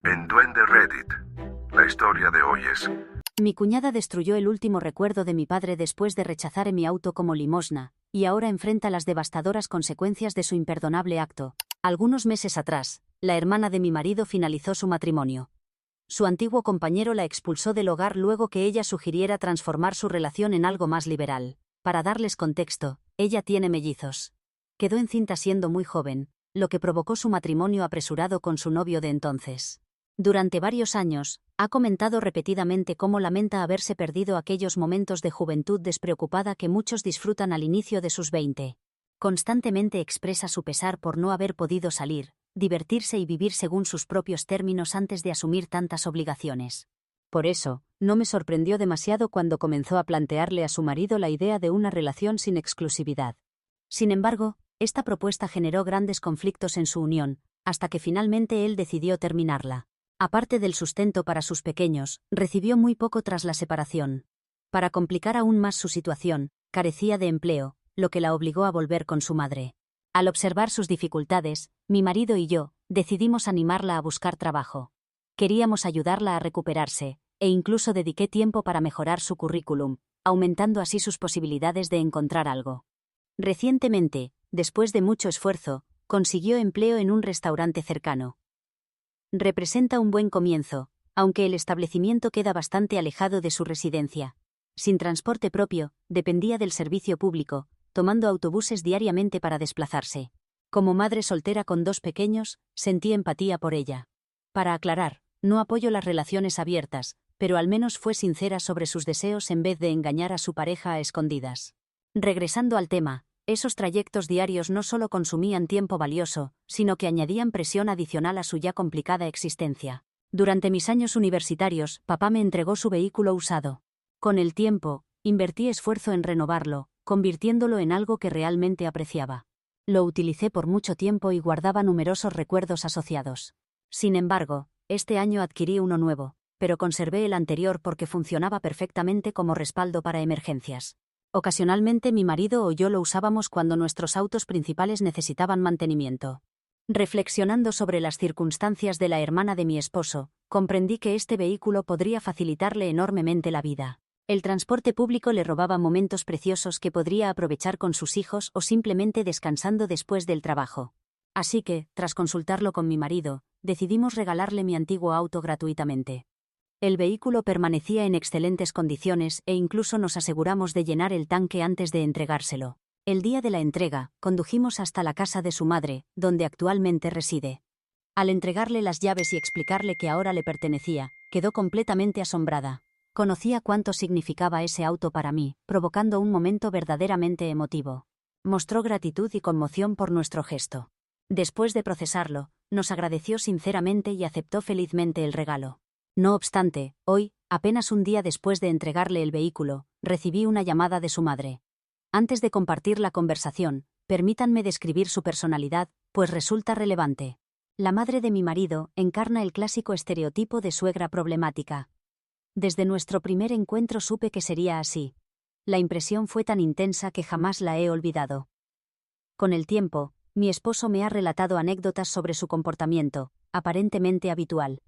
En Duende Reddit, la historia de hoy es... Mi cuñada destruyó el último recuerdo de mi padre después de rechazar mi auto como limosna, y ahora enfrenta las devastadoras consecuencias de su imperdonable acto. Algunos meses atrás, la hermana de mi marido finalizó su matrimonio. Su antiguo compañero la expulsó del hogar luego que ella sugiriera transformar su relación en algo más liberal. Para darles contexto, ella tiene mellizos. Quedó encinta siendo muy joven, lo que provocó su matrimonio apresurado con su novio de entonces. Durante varios años, ha comentado repetidamente cómo lamenta haberse perdido aquellos momentos de juventud despreocupada que muchos disfrutan al inicio de sus 20. Constantemente expresa su pesar por no haber podido salir, divertirse y vivir según sus propios términos antes de asumir tantas obligaciones. Por eso, no me sorprendió demasiado cuando comenzó a plantearle a su marido la idea de una relación sin exclusividad. Sin embargo, esta propuesta generó grandes conflictos en su unión, hasta que finalmente él decidió terminarla. Aparte del sustento para sus pequeños, recibió muy poco tras la separación. Para complicar aún más su situación, carecía de empleo, lo que la obligó a volver con su madre. Al observar sus dificultades, mi marido y yo decidimos animarla a buscar trabajo. Queríamos ayudarla a recuperarse, e incluso dediqué tiempo para mejorar su currículum, aumentando así sus posibilidades de encontrar algo. Recientemente, después de mucho esfuerzo, consiguió empleo en un restaurante cercano. Representa un buen comienzo, aunque el establecimiento queda bastante alejado de su residencia. Sin transporte propio, dependía del servicio público, tomando autobuses diariamente para desplazarse. Como madre soltera con 2 pequeños, sentí empatía por ella. Para aclarar, no apoyo las relaciones abiertas, pero al menos fue sincera sobre sus deseos en vez de engañar a su pareja a escondidas. Regresando al tema, esos trayectos diarios no solo consumían tiempo valioso, sino que añadían presión adicional a su ya complicada existencia. Durante mis años universitarios, papá me entregó su vehículo usado. Con el tiempo, invertí esfuerzo en renovarlo, convirtiéndolo en algo que realmente apreciaba. Lo utilicé por mucho tiempo y guardaba numerosos recuerdos asociados. Sin embargo, este año adquirí uno nuevo, pero conservé el anterior porque funcionaba perfectamente como respaldo para emergencias. Ocasionalmente mi marido o yo lo usábamos cuando nuestros autos principales necesitaban mantenimiento. Reflexionando sobre las circunstancias de la hermana de mi esposo, comprendí que este vehículo podría facilitarle enormemente la vida. El transporte público le robaba momentos preciosos que podría aprovechar con sus hijos o simplemente descansando después del trabajo. Así que, tras consultarlo con mi marido, decidimos regalarle mi antiguo auto gratuitamente. El vehículo permanecía en excelentes condiciones e incluso nos aseguramos de llenar el tanque antes de entregárselo. El día de la entrega, condujimos hasta la casa de su madre, donde actualmente reside. Al entregarle las llaves y explicarle que ahora le pertenecía, quedó completamente asombrada. Conocía cuánto significaba ese auto para mí, provocando un momento verdaderamente emotivo. Mostró gratitud y conmoción por nuestro gesto. Después de procesarlo, nos agradeció sinceramente y aceptó felizmente el regalo. No obstante, hoy, apenas un día después de entregarle el vehículo, recibí una llamada de su madre. Antes de compartir la conversación, permítanme describir su personalidad, pues resulta relevante. La madre de mi marido encarna el clásico estereotipo de suegra problemática. Desde nuestro primer encuentro supe que sería así. La impresión fue tan intensa que jamás la he olvidado. Con el tiempo, mi esposo me ha relatado anécdotas sobre su comportamiento, aparentemente habitual.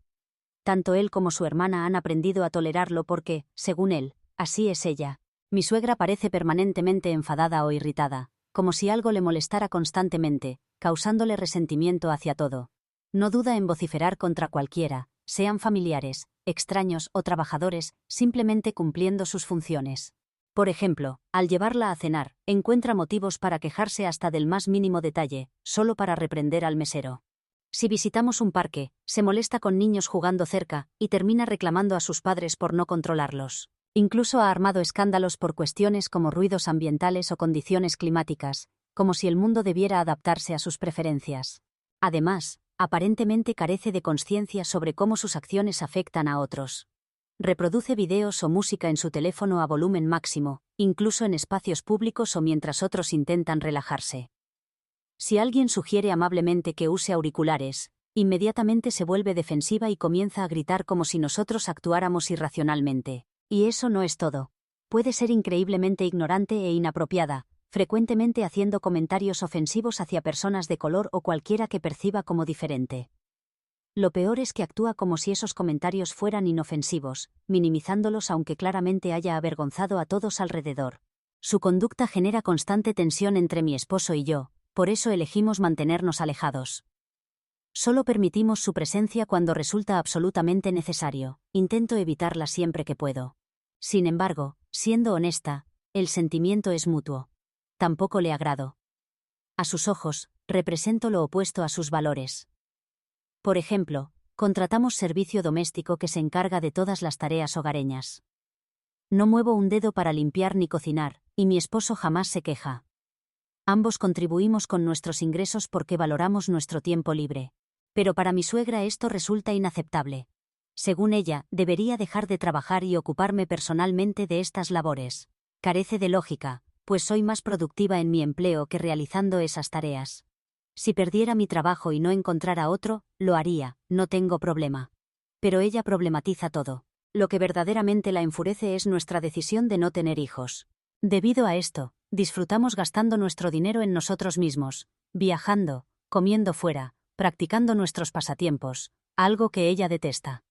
Tanto él como su hermana han aprendido a tolerarlo porque, según él, así es ella. Mi suegra parece permanentemente enfadada o irritada, como si algo le molestara constantemente, causándole resentimiento hacia todo. No duda en vociferar contra cualquiera, sean familiares, extraños o trabajadores, simplemente cumpliendo sus funciones. Por ejemplo, al llevarla a cenar, encuentra motivos para quejarse hasta del más mínimo detalle, solo para reprender al mesero. Si visitamos un parque, se molesta con niños jugando cerca y termina reclamando a sus padres por no controlarlos. Incluso ha armado escándalos por cuestiones como ruidos ambientales o condiciones climáticas, como si el mundo debiera adaptarse a sus preferencias. Además, aparentemente carece de conciencia sobre cómo sus acciones afectan a otros. Reproduce videos o música en su teléfono a volumen máximo, incluso en espacios públicos o mientras otros intentan relajarse. Si alguien sugiere amablemente que use auriculares, inmediatamente se vuelve defensiva y comienza a gritar como si nosotros actuáramos irracionalmente. Y eso no es todo. Puede ser increíblemente ignorante e inapropiada, frecuentemente haciendo comentarios ofensivos hacia personas de color o cualquiera que perciba como diferente. Lo peor es que actúa como si esos comentarios fueran inofensivos, minimizándolos aunque claramente haya avergonzado a todos alrededor. Su conducta genera constante tensión entre mi esposo y yo, por eso elegimos mantenernos alejados. Solo permitimos su presencia cuando resulta absolutamente necesario, intento evitarla siempre que puedo. Sin embargo, siendo honesta, el sentimiento es mutuo. Tampoco le agrado. A sus ojos, represento lo opuesto a sus valores. Por ejemplo, contratamos servicio doméstico que se encarga de todas las tareas hogareñas. No muevo un dedo para limpiar ni cocinar, y mi esposo jamás se queja. Ambos contribuimos con nuestros ingresos porque valoramos nuestro tiempo libre. Pero para mi suegra esto resulta inaceptable. Según ella, debería dejar de trabajar y ocuparme personalmente de estas labores. Carece de lógica, pues soy más productiva en mi empleo que realizando esas tareas. Si perdiera mi trabajo y no encontrara otro, lo haría, no tengo problema. Pero ella problematiza todo. Lo que verdaderamente la enfurece es nuestra decisión de no tener hijos. Debido a esto, disfrutamos gastando nuestro dinero en nosotros mismos, viajando, comiendo fuera, practicando nuestros pasatiempos, algo que ella detesta.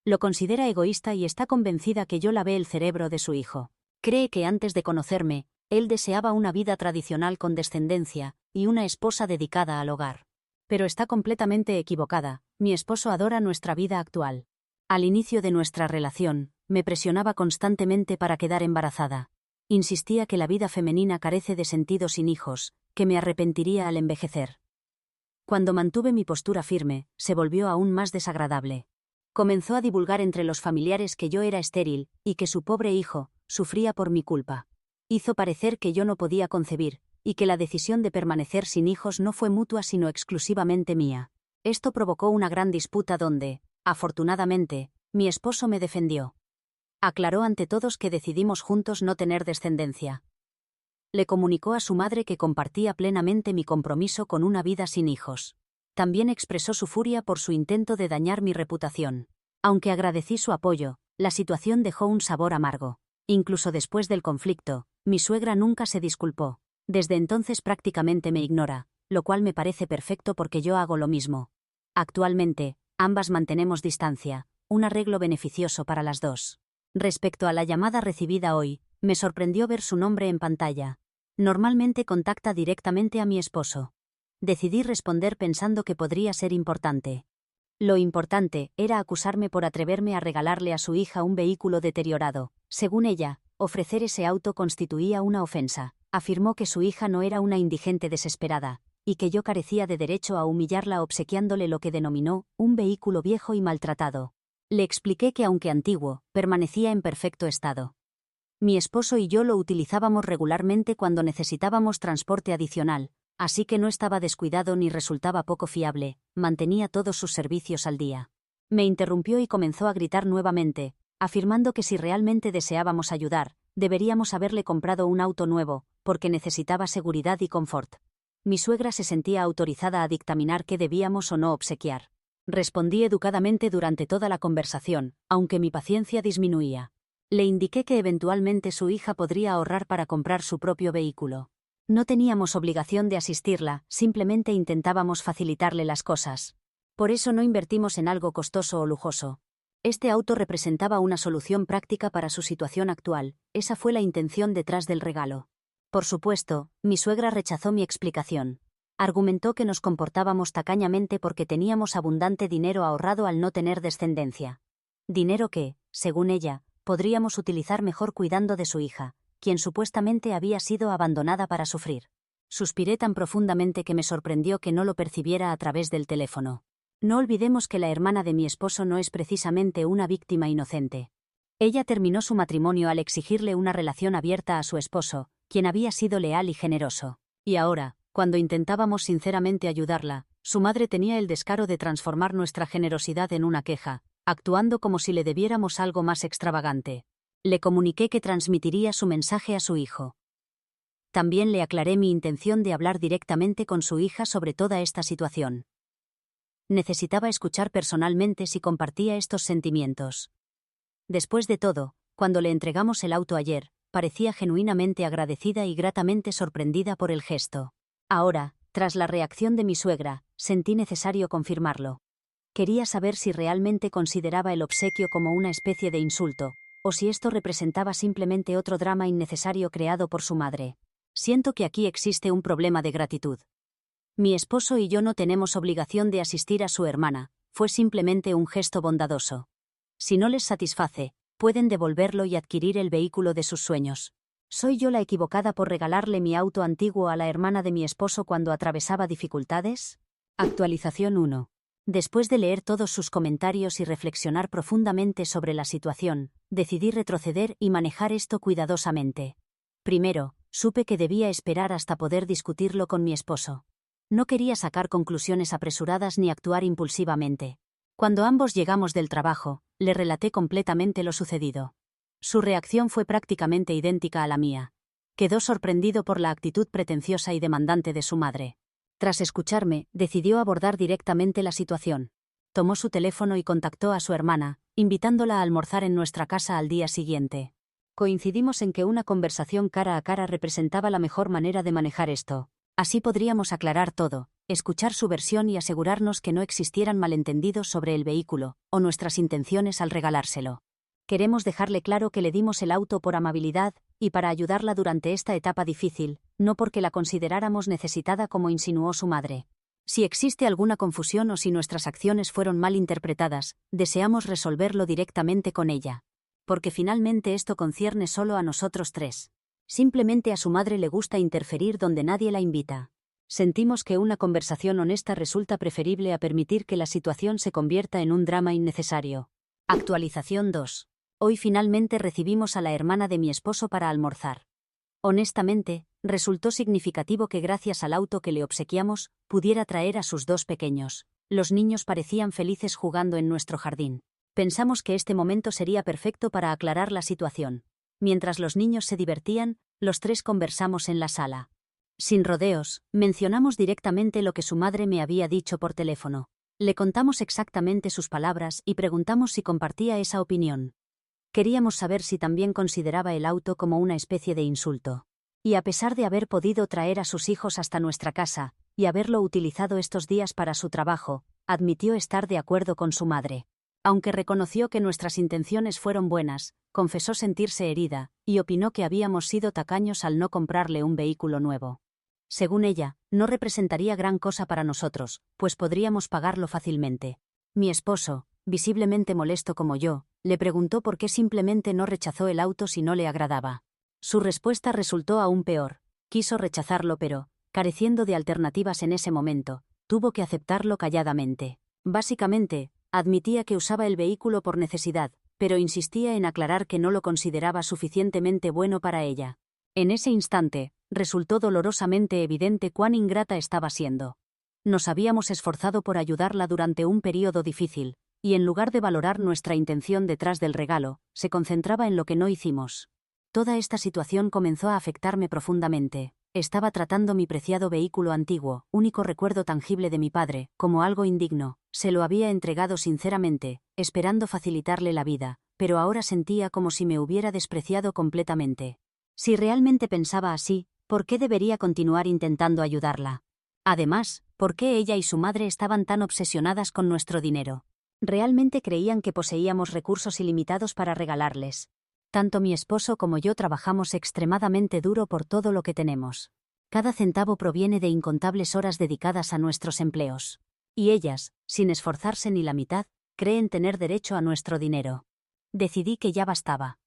Lo considera egoísta y está convencida que yo lavé el cerebro de su hijo. Cree que antes de conocerme, él deseaba una vida tradicional con descendencia y una esposa dedicada al hogar. Pero está completamente equivocada, mi esposo adora nuestra vida actual. Al inicio de nuestra relación, me presionaba constantemente para quedar embarazada. Insistía que la vida femenina carece de sentido sin hijos, que me arrepentiría al envejecer. Cuando mantuve mi postura firme, se volvió aún más desagradable. Comenzó a divulgar entre los familiares que yo era estéril y que su pobre hijo sufría por mi culpa. Hizo parecer que yo no podía concebir, y que la decisión de permanecer sin hijos no fue mutua sino exclusivamente mía. Esto provocó una gran disputa donde, afortunadamente, mi esposo me defendió. Aclaró ante todos que decidimos juntos no tener descendencia. Le comunicó a su madre que compartía plenamente mi compromiso con una vida sin hijos. También expresó su furia por su intento de dañar mi reputación. Aunque agradecí su apoyo, la situación dejó un sabor amargo. Incluso después del conflicto, mi suegra nunca se disculpó. Desde entonces prácticamente me ignora, lo cual me parece perfecto porque yo hago lo mismo. Actualmente, ambas mantenemos distancia, un arreglo beneficioso para las dos. Respecto a la llamada recibida hoy, me sorprendió ver su nombre en pantalla. Normalmente contacta directamente a mi esposo. Decidí responder pensando que podría ser importante. Lo importante era acusarme por atreverme a regalarle a su hija un vehículo deteriorado. Según ella, ofrecer ese auto constituía una ofensa. Afirmó que su hija no era una indigente desesperada, y que yo carecía de derecho a humillarla obsequiándole lo que denominó un vehículo viejo y maltratado. Le expliqué que aunque antiguo, permanecía en perfecto estado. Mi esposo y yo lo utilizábamos regularmente cuando necesitábamos transporte adicional, así que no estaba descuidado ni resultaba poco fiable, mantenía todos sus servicios al día. Me interrumpió y comenzó a gritar nuevamente, afirmando que si realmente deseábamos ayudar, deberíamos haberle comprado un auto nuevo, porque necesitaba seguridad y confort. Mi suegra se sentía autorizada a dictaminar qué debíamos o no obsequiar. Respondí educadamente durante toda la conversación, aunque mi paciencia disminuía. Le indiqué que eventualmente su hija podría ahorrar para comprar su propio vehículo. No teníamos obligación de asistirla, simplemente intentábamos facilitarle las cosas. Por eso no invertimos en algo costoso o lujoso. Este auto representaba una solución práctica para su situación actual, esa fue la intención detrás del regalo. Por supuesto, mi suegra rechazó mi explicación. Argumentó que nos comportábamos tacañamente porque teníamos abundante dinero ahorrado al no tener descendencia. Dinero que, según ella, podríamos utilizar mejor cuidando de su hija, quien supuestamente había sido abandonada para sufrir. Suspiré tan profundamente que me sorprendió que no lo percibiera a través del teléfono. No olvidemos que la hermana de mi esposo no es precisamente una víctima inocente. Ella terminó su matrimonio al exigirle una relación abierta a su esposo, quien había sido leal y generoso. Y ahora, cuando intentábamos sinceramente ayudarla, su madre tenía el descaro de transformar nuestra generosidad en una queja, actuando como si le debiéramos algo más extravagante. Le comuniqué que transmitiría su mensaje a su hijo. También le aclaré mi intención de hablar directamente con su hija sobre toda esta situación. Necesitaba escuchar personalmente si compartía estos sentimientos. Después de todo, cuando le entregamos el auto ayer, parecía genuinamente agradecida y gratamente sorprendida por el gesto. Ahora, tras la reacción de mi suegra, sentí necesario confirmarlo. Quería saber si realmente consideraba el obsequio como una especie de insulto, o si esto representaba simplemente otro drama innecesario creado por su madre. Siento que aquí existe un problema de gratitud. Mi esposo y yo no tenemos obligación de asistir a su hermana, fue simplemente un gesto bondadoso. Si no les satisface, pueden devolverlo y adquirir el vehículo de sus sueños. ¿Soy yo la equivocada por regalarle mi auto antiguo a la hermana de mi esposo cuando atravesaba dificultades? Actualización 1. Después de leer todos sus comentarios y reflexionar profundamente sobre la situación, decidí retroceder y manejar esto cuidadosamente. Primero, supe que debía esperar hasta poder discutirlo con mi esposo. No quería sacar conclusiones apresuradas ni actuar impulsivamente. Cuando ambos llegamos del trabajo, le relaté completamente lo sucedido. Su reacción fue prácticamente idéntica a la mía. Quedó sorprendido por la actitud pretenciosa y demandante de su madre. Tras escucharme, decidió abordar directamente la situación. Tomó su teléfono y contactó a su hermana, invitándola a almorzar en nuestra casa al día siguiente. Coincidimos en que una conversación cara a cara representaba la mejor manera de manejar esto. Así podríamos aclarar todo, escuchar su versión y asegurarnos que no existieran malentendidos sobre el vehículo, o nuestras intenciones al regalárselo. Queremos dejarle claro que le dimos el auto por amabilidad, y para ayudarla durante esta etapa difícil, no porque la consideráramos necesitada como insinuó su madre. Si existe alguna confusión o si nuestras acciones fueron mal interpretadas, deseamos resolverlo directamente con ella. Porque finalmente esto concierne solo a nosotros tres. Simplemente a su madre le gusta interferir donde nadie la invita. Sentimos que una conversación honesta resulta preferible a permitir que la situación se convierta en un drama innecesario. Actualización 2. Hoy finalmente recibimos a la hermana de mi esposo para almorzar. Honestamente, resultó significativo que gracias al auto que le obsequiamos, pudiera traer a sus dos pequeños. Los niños parecían felices jugando en nuestro jardín. Pensamos que este momento sería perfecto para aclarar la situación. Mientras los niños se divertían, los tres conversamos en la sala. Sin rodeos, mencionamos directamente lo que su madre me había dicho por teléfono. Le contamos exactamente sus palabras y preguntamos si compartía esa opinión. Queríamos saber si también consideraba el auto como una especie de insulto. Y a pesar de haber podido traer a sus hijos hasta nuestra casa, y haberlo utilizado estos días para su trabajo, admitió estar de acuerdo con su madre. Aunque reconoció que nuestras intenciones fueron buenas, confesó sentirse herida, y opinó que habíamos sido tacaños al no comprarle un vehículo nuevo. Según ella, no representaría gran cosa para nosotros, pues podríamos pagarlo fácilmente. Mi esposo, visiblemente molesto como yo, le preguntó por qué simplemente no rechazó el auto si no le agradaba. Su respuesta resultó aún peor. Quiso rechazarlo pero, careciendo de alternativas en ese momento, tuvo que aceptarlo calladamente. Básicamente, admitía que usaba el vehículo por necesidad, pero insistía en aclarar que no lo consideraba suficientemente bueno para ella. En ese instante, resultó dolorosamente evidente cuán ingrata estaba siendo. Nos habíamos esforzado por ayudarla durante un período difícil, y en lugar de valorar nuestra intención detrás del regalo, se concentraba en lo que no hicimos. Toda esta situación comenzó a afectarme profundamente. Estaba tratando mi preciado vehículo antiguo, único recuerdo tangible de mi padre, como algo indigno. Se lo había entregado sinceramente, esperando facilitarle la vida, pero ahora sentía como si me hubiera despreciado completamente. Si realmente pensaba así, ¿por qué debería continuar intentando ayudarla? Además, ¿por qué ella y su madre estaban tan obsesionadas con nuestro dinero? ¿Realmente creían que poseíamos recursos ilimitados para regalarles? Tanto mi esposo como yo trabajamos extremadamente duro por todo lo que tenemos. Cada centavo proviene de incontables horas dedicadas a nuestros empleos. Y ellas, sin esforzarse ni la mitad, creen tener derecho a nuestro dinero. Decidí que ya bastaba.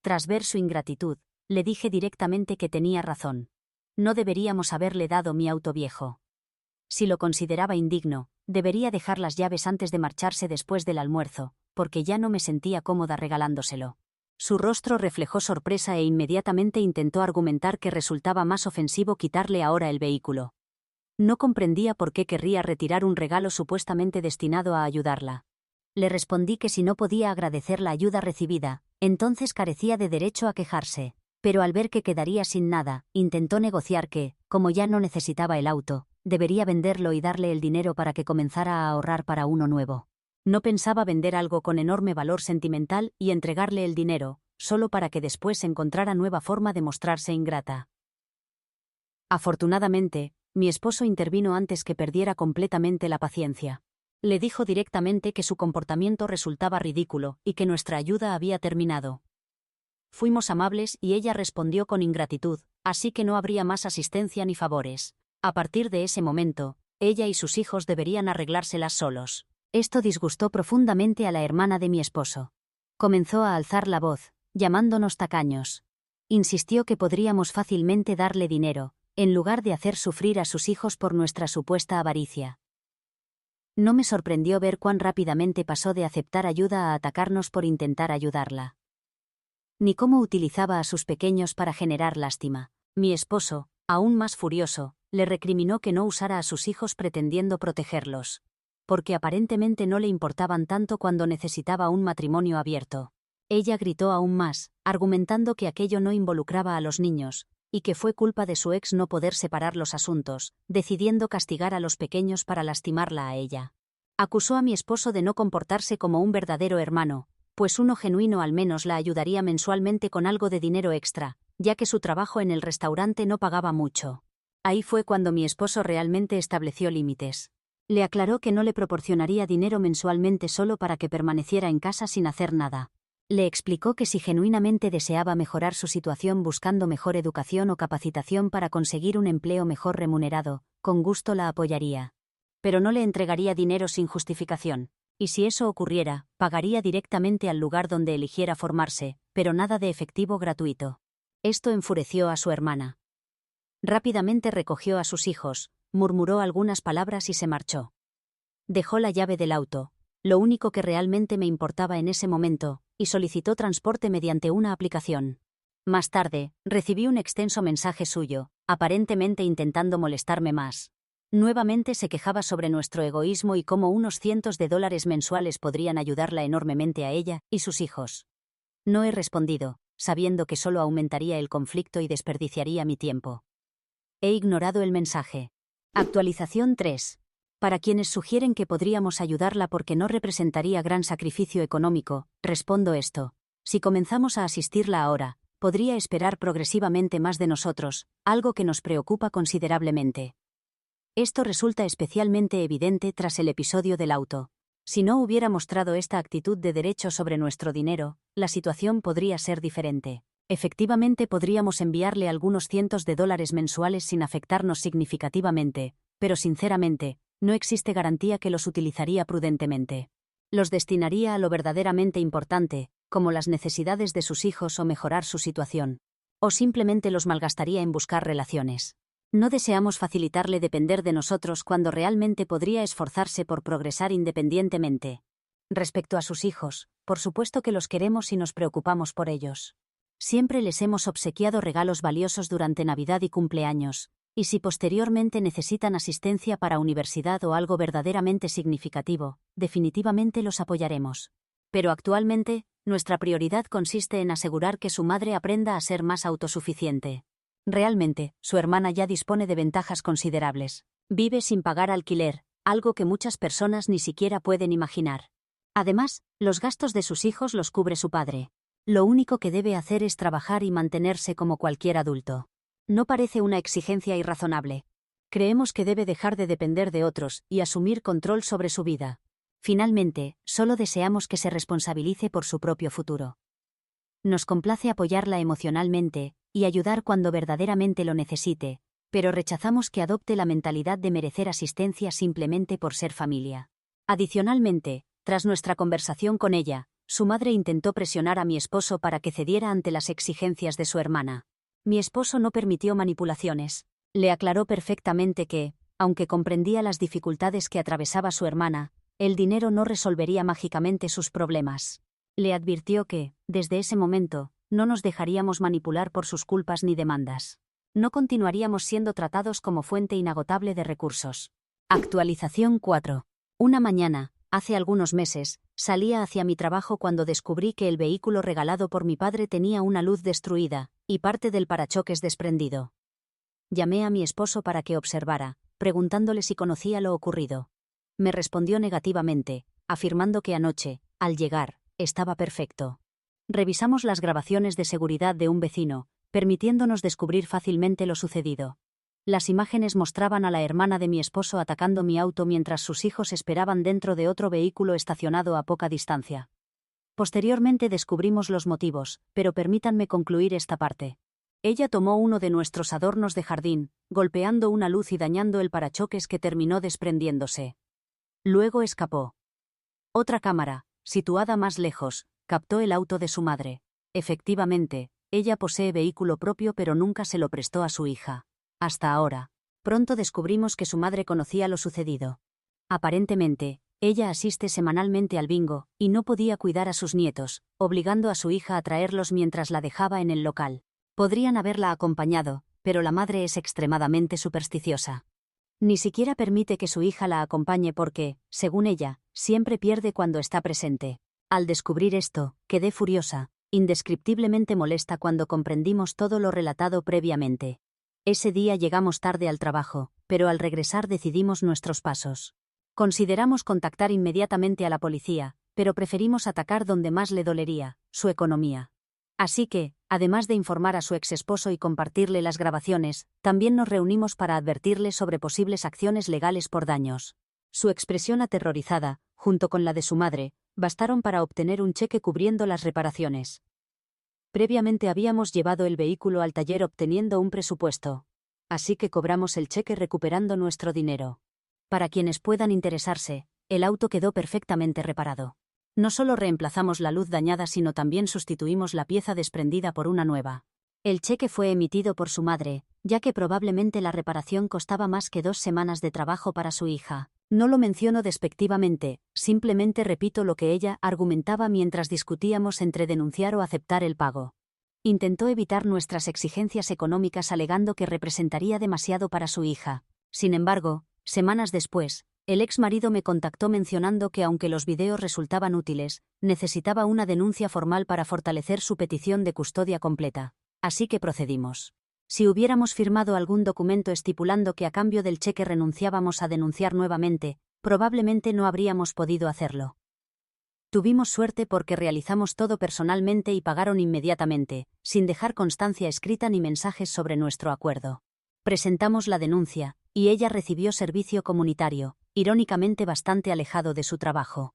Tras ver su ingratitud, le dije directamente que tenía razón. No deberíamos haberle dado mi auto viejo. Si lo consideraba indigno, debería dejar las llaves antes de marcharse después del almuerzo, porque ya no me sentía cómoda regalándoselo. Su rostro reflejó sorpresa e inmediatamente intentó argumentar que resultaba más ofensivo quitarle ahora el vehículo. No comprendía por qué querría retirar un regalo supuestamente destinado a ayudarla. Le respondí que si no podía agradecer la ayuda recibida, entonces carecía de derecho a quejarse. Pero al ver que quedaría sin nada, intentó negociar que, como ya no necesitaba el auto, debería venderlo y darle el dinero para que comenzara a ahorrar para uno nuevo. No pensaba vender algo con enorme valor sentimental y entregarle el dinero, solo para que después encontrara nueva forma de mostrarse ingrata. Afortunadamente, mi esposo intervino antes que perdiera completamente la paciencia. Le dijo directamente que su comportamiento resultaba ridículo y que nuestra ayuda había terminado. Fuimos amables y ella respondió con ingratitud, así que no habría más asistencia ni favores. A partir de ese momento, ella y sus hijos deberían arreglárselas solos. Esto disgustó profundamente a la hermana de mi esposo. Comenzó a alzar la voz, llamándonos tacaños. Insistió que podríamos fácilmente darle dinero, en lugar de hacer sufrir a sus hijos por nuestra supuesta avaricia. No me sorprendió ver cuán rápidamente pasó de aceptar ayuda a atacarnos por intentar ayudarla. Ni cómo utilizaba a sus pequeños para generar lástima. Mi esposo, aún más furioso, le recriminó que no usara a sus hijos pretendiendo protegerlos, porque aparentemente no le importaban tanto cuando necesitaba un matrimonio abierto. Ella gritó aún más, argumentando que aquello no involucraba a los niños, y que fue culpa de su ex no poder separar los asuntos, decidiendo castigar a los pequeños para lastimarla a ella. Acusó a mi esposo de no comportarse como un verdadero hermano, pues uno genuino al menos la ayudaría mensualmente con algo de dinero extra, ya que su trabajo en el restaurante no pagaba mucho. Ahí fue cuando mi esposo realmente estableció límites. Le aclaró que no le proporcionaría dinero mensualmente solo para que permaneciera en casa sin hacer nada. Le explicó que si genuinamente deseaba mejorar su situación buscando mejor educación o capacitación para conseguir un empleo mejor remunerado, con gusto la apoyaría. Pero no le entregaría dinero sin justificación. Y si eso ocurriera, pagaría directamente al lugar donde eligiera formarse, pero nada de efectivo gratuito. Esto enfureció a su hermana. Rápidamente recogió a sus hijos, murmuró algunas palabras y se marchó. Dejó la llave del auto, lo único que realmente me importaba en ese momento, y solicitó transporte mediante una aplicación. Más tarde, recibí un extenso mensaje suyo, aparentemente intentando molestarme más. Nuevamente se quejaba sobre nuestro egoísmo y cómo unos cientos de dólares mensuales podrían ayudarla enormemente a ella y sus hijos. No he respondido, sabiendo que solo aumentaría el conflicto y desperdiciaría mi tiempo. He ignorado el mensaje. Actualización 3. Para quienes sugieren que podríamos ayudarla porque no representaría gran sacrificio económico, respondo esto. Si comenzamos a asistirla ahora, podría esperar progresivamente más de nosotros, algo que nos preocupa considerablemente. Esto resulta especialmente evidente tras el episodio del auto. Si no hubiera mostrado esta actitud de derecho sobre nuestro dinero, la situación podría ser diferente. Efectivamente podríamos enviarle algunos cientos de dólares mensuales sin afectarnos significativamente, pero sinceramente, no existe garantía que los utilizaría prudentemente. Los destinaría a lo verdaderamente importante, como las necesidades de sus hijos o mejorar su situación. O simplemente los malgastaría en buscar relaciones. No deseamos facilitarle depender de nosotros cuando realmente podría esforzarse por progresar independientemente. Respecto a sus hijos, por supuesto que los queremos y nos preocupamos por ellos. Siempre les hemos obsequiado regalos valiosos durante Navidad y cumpleaños, y si posteriormente necesitan asistencia para universidad o algo verdaderamente significativo, definitivamente los apoyaremos. Pero actualmente, nuestra prioridad consiste en asegurar que su madre aprenda a ser más autosuficiente. Realmente, su hermana ya dispone de ventajas considerables. Vive sin pagar alquiler, algo que muchas personas ni siquiera pueden imaginar. Además, los gastos de sus hijos los cubre su padre. Lo único que debe hacer es trabajar y mantenerse como cualquier adulto. No parece una exigencia irrazonable. Creemos que debe dejar de depender de otros y asumir control sobre su vida. Finalmente, solo deseamos que se responsabilice por su propio futuro. Nos complace apoyarla emocionalmente y ayudar cuando verdaderamente lo necesite, pero rechazamos que adopte la mentalidad de merecer asistencia simplemente por ser familia. Adicionalmente, tras nuestra conversación con ella, su madre intentó presionar a mi esposo para que cediera ante las exigencias de su hermana. Mi esposo no permitió manipulaciones. Le aclaró perfectamente que, aunque comprendía las dificultades que atravesaba su hermana, el dinero no resolvería mágicamente sus problemas. Le advirtió que, desde ese momento, no nos dejaríamos manipular por sus culpas ni demandas. No continuaríamos siendo tratados como fuente inagotable de recursos. Actualización 4. Una mañana, hace algunos meses, salía hacia mi trabajo cuando descubrí que el vehículo regalado por mi padre tenía una luz destruida y parte del parachoques desprendido. Llamé a mi esposo para que observara, preguntándole si conocía lo ocurrido. Me respondió negativamente, afirmando que anoche, al llegar, estaba perfecto. Revisamos las grabaciones de seguridad de un vecino, permitiéndonos descubrir fácilmente lo sucedido. Las imágenes mostraban a la hermana de mi esposo atacando mi auto mientras sus hijos esperaban dentro de otro vehículo estacionado a poca distancia. Posteriormente descubrimos los motivos, pero permítanme concluir esta parte. Ella tomó uno de nuestros adornos de jardín, golpeando una luz y dañando el parachoques que terminó desprendiéndose. Luego escapó. Otra cámara, situada más lejos, captó el auto de su madre. Efectivamente, ella posee vehículo propio pero nunca se lo prestó a su hija. Hasta ahora. Pronto descubrimos que su madre conocía lo sucedido. Aparentemente, ella asiste semanalmente al bingo, y no podía cuidar a sus nietos, obligando a su hija a traerlos mientras la dejaba en el local. Podrían haberla acompañado, pero la madre es extremadamente supersticiosa. Ni siquiera permite que su hija la acompañe porque, según ella, siempre pierde cuando está presente. Al descubrir esto, quedé furiosa, indescriptiblemente molesta cuando comprendimos todo lo relatado previamente. Ese día llegamos tarde al trabajo, pero al regresar decidimos nuestros pasos. Consideramos contactar inmediatamente a la policía, pero preferimos atacar donde más le dolería, su economía. Así que, además de informar a su exesposo y compartirle las grabaciones, también nos reunimos para advertirle sobre posibles acciones legales por daños. Su expresión aterrorizada, junto con la de su madre, bastaron para obtener un cheque cubriendo las reparaciones. Previamente habíamos llevado el vehículo al taller obteniendo un presupuesto. Así que cobramos el cheque recuperando nuestro dinero. Para quienes puedan interesarse, el auto quedó perfectamente reparado. No solo reemplazamos la luz dañada sino también sustituimos la pieza desprendida por una nueva. El cheque fue emitido por su madre, ya que probablemente la reparación costaba más que 2 semanas de trabajo para su hija. No lo menciono despectivamente, simplemente repito lo que ella argumentaba mientras discutíamos entre denunciar o aceptar el pago. Intentó evitar nuestras exigencias económicas alegando que representaría demasiado para su hija. Sin embargo, semanas después, el ex marido me contactó mencionando que aunque los videos resultaban útiles, necesitaba una denuncia formal para fortalecer su petición de custodia completa. Así que procedimos. Si hubiéramos firmado algún documento estipulando que a cambio del cheque renunciábamos a denunciar nuevamente, probablemente no habríamos podido hacerlo. Tuvimos suerte porque realizamos todo personalmente y pagaron inmediatamente, sin dejar constancia escrita ni mensajes sobre nuestro acuerdo. Presentamos la denuncia, y ella recibió servicio comunitario, irónicamente bastante alejado de su trabajo.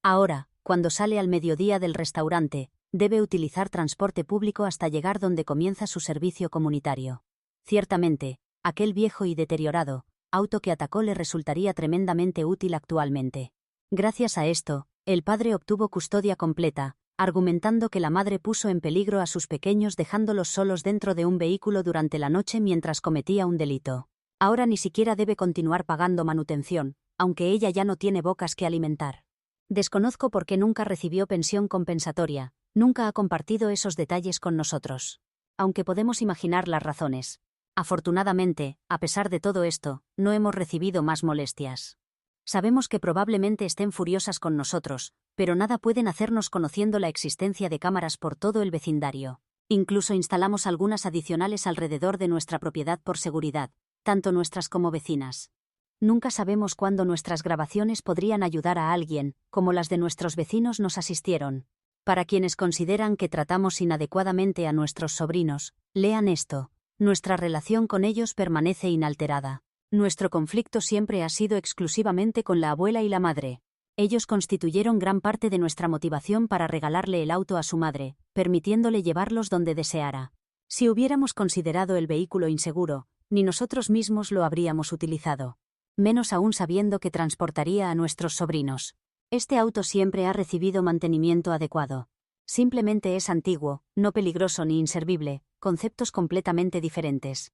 Ahora, cuando sale al mediodía del restaurante, debe utilizar transporte público hasta llegar donde comienza su servicio comunitario. Ciertamente, aquel viejo y deteriorado auto que atacó le resultaría tremendamente útil actualmente. Gracias a esto, el padre obtuvo custodia completa, argumentando que la madre puso en peligro a sus pequeños dejándolos solos dentro de un vehículo durante la noche mientras cometía un delito. Ahora ni siquiera debe continuar pagando manutención, aunque ella ya no tiene bocas que alimentar. Desconozco por qué nunca recibió pensión compensatoria, nunca ha compartido esos detalles con nosotros. Aunque podemos imaginar las razones. Afortunadamente, a pesar de todo esto, no hemos recibido más molestias. Sabemos que probablemente estén furiosas con nosotros, pero nada pueden hacernos conociendo la existencia de cámaras por todo el vecindario. Incluso instalamos algunas adicionales alrededor de nuestra propiedad por seguridad, tanto nuestras como vecinas. Nunca sabemos cuándo nuestras grabaciones podrían ayudar a alguien, como las de nuestros vecinos nos asistieron. Para quienes consideran que tratamos inadecuadamente a nuestros sobrinos, lean esto. Nuestra relación con ellos permanece inalterada. Nuestro conflicto siempre ha sido exclusivamente con la abuela y la madre. Ellos constituyeron gran parte de nuestra motivación para regalarle el auto a su madre, permitiéndole llevarlos donde deseara. Si hubiéramos considerado el vehículo inseguro, ni nosotros mismos lo habríamos utilizado. Menos aún sabiendo que transportaría a nuestros sobrinos. Este auto siempre ha recibido mantenimiento adecuado. Simplemente es antiguo, no peligroso ni inservible, conceptos completamente diferentes.